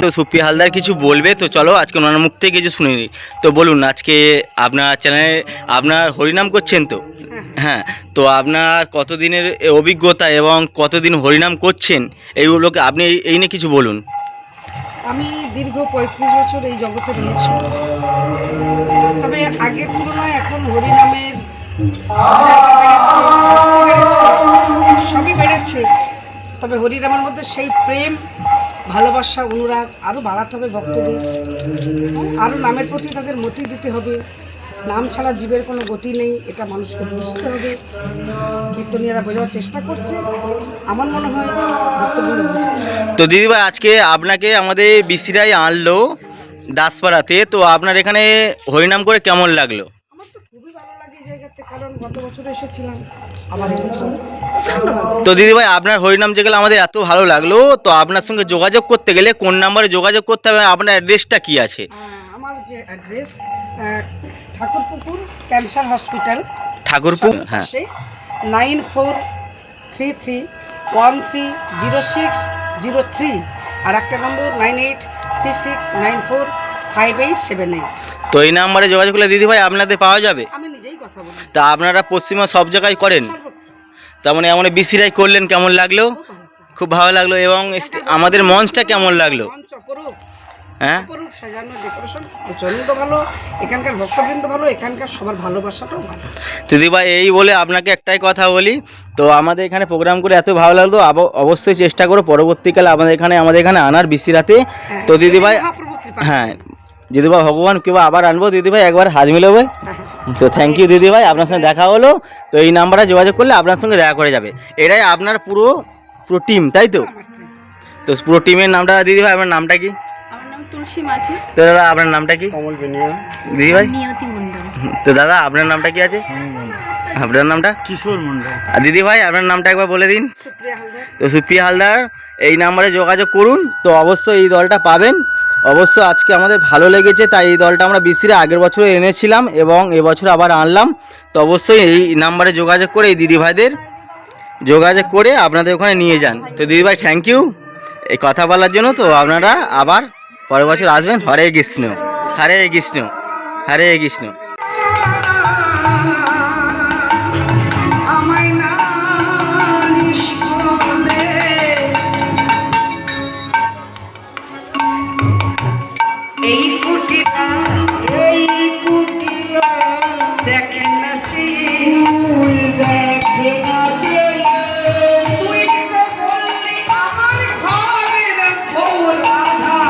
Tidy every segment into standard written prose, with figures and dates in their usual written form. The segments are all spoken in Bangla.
তো সুপ্রিয়া হালদার কিছু বলবে, তো চলো আজকে ওনার মুখ থেকে কিছু শুনে নিই। তো বলুন, আজকে আপনার চ্যানেলে আপনার হরিনাম করছেন তো? হ্যাঁ, তো আপনার কতদিনের অভিজ্ঞতা এবং কতদিন হরিনাম করছেন এইগুলোকে আপনি এই নিয়ে কিছু বলুন। আমি দীর্ঘ 35 বছর এই জগতে রয়েছি। তবে আগের তুলনায় এখন হরিনামের সবই বেড়েছে। তবে হরিনামের মধ্যে সেই প্রেম, ভালোবাসা, অনুরাগ আরও বাড়াতে হবে ভক্তদের। আরও নামের প্রতি তাদের মতি দিতে হবে। নাম ছাড়া জীবের কোনো গতি নেই, এটা মানুষকে বুঝতে হবে। কীর্তনীয়রা বোঝাবার চেষ্টা করছে, আমার মনে হয় ভক্তবৃন্দ বুঝবে। তো দিদিভাই, আজকে আপনাকে আমাদের বিসিরাই আনলো দাসপাড়াতে, তো আপনার এখানে হরিনাম করে কেমন লাগলো? আমার তো খুবই ভালো লাগে এই জায়গাতে, কারণ গত বছর এসেছিলাম, আবার তো দিদিভাই, আপনার হরিনাম যেগুলো আমাদের এত ভালো লাগলো, তো আপনার সঙ্গে যোগাযোগ করতে গেলে কোন নাম্বারে যোগাযোগ করতে হবে? আপনার অ্যাড্রেসটা কি আছে? আমার যে address Thakurpukur cancer hospital, Thakurpur, হ্যাঁ, 9433130603, আর একটা নম্বর 9836945878। তো এই নাম্বারে যোগাযোগ করলে দিদিভাই আপনাদের পাওয়া যাবে? আমি নিজেই কথা বলি। তা আপনারা পশ্চিমা সব জায়গায় করেন, তার মানে এমন বিসিরাই করলেন, কেমন লাগলো? খুব ভালো লাগলো। এবং আমাদের মঞ্চটা কেমন লাগলো? হ্যাঁ, সাজানো, ডেকোরেশন প্রচন্ড ভালো, এখানকার ভক্তবৃন্দ ভালো, এখানকার সবার ভালোবাসাটাও ভালো। দিদিভাই এই বলে আপনাকে একটাই কথা বলি, তো আমাদের এখানে প্রোগ্রাম করে এত ভালো লাগলো, অবশ্যই চেষ্টা করো পরবর্তীকালে আমাদের এখানে আনার বিসিরাতে। তো দিদিভাই, হ্যাঁ দিদিভাই, ভগবান কিংবা আবার আনবো দিদিভাই, একবার হাত মিলাবে। তো থ্যাংক ইউ দিদিভাই, আপনার সঙ্গে দেখা হলো। তো এই নাম্বারে যোগাযোগ করলে আপনার সঙ্গে দেখা করে যাবে। এটাই আপনার পুরো টিম, তাই তো? তো পুরো টিমের নামটা দিদিভাই, আপনার নামটা কি? আমার নাম তুলসী মাঝি। তো দাদা আপনার নামটা কি? কমল বেনিয়া। দিদিভাই? নিয়তি মণ্ডল। তো দাদা আপনার নামটা কি আছে? আপনার নামটা? কিশোর মন্ডল। আর দিদিভাই আপনার নামটা একবার বলে দিন। সুপ্রিয়া হালদার। তো সুপ্রিয়া হালদার, এই নাম্বারে যোগাযোগ করুন। তো অবশ্যই এই দলটা পাবেন। অবশ্য আজকে আমাদের ভালো লেগেছে, তাই এই দলটা আমরা বিসিরে আগের বছরে এনেছিলাম এবং এবছর আবার আনলাম। তো অবশ্যই এই নাম্বারে যোগাযোগ করে এই দিদিভাইদের যোগাযোগ করে আপনাদের ওখানে নিয়ে যান। তো দিদিভাই থ্যাংক ইউ এই কথা বলার জন্য। তো আপনারা আবার পরের বছর আসবেন। হরে কৃষ্ণ, হরে কৃষ্ণ, হরে কৃষ্ণ। এই কুটিটা দেখে নাচি, দেখে নাচি, তুই তো বললি আমার ঘরের বউ রাধা।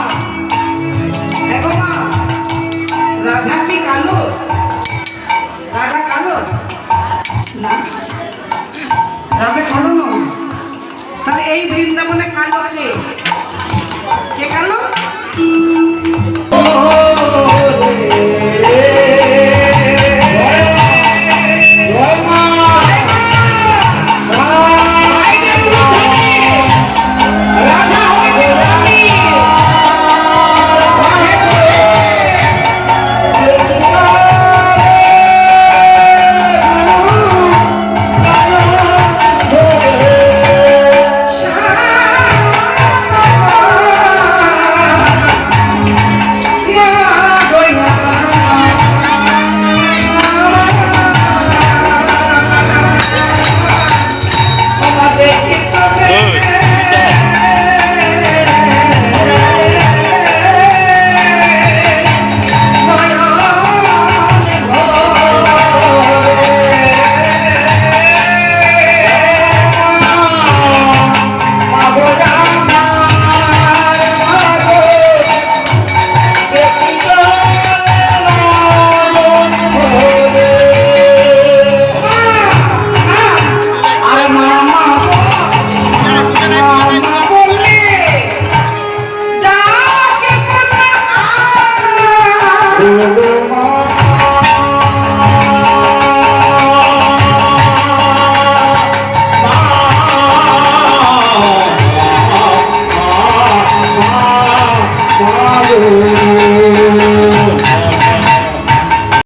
দেখো মা, রাধা কি কালো? রাধা কালো না, রাধা কালো নয়। তাহলে এই বৃন্দাবনে কালো কে? কে কালো?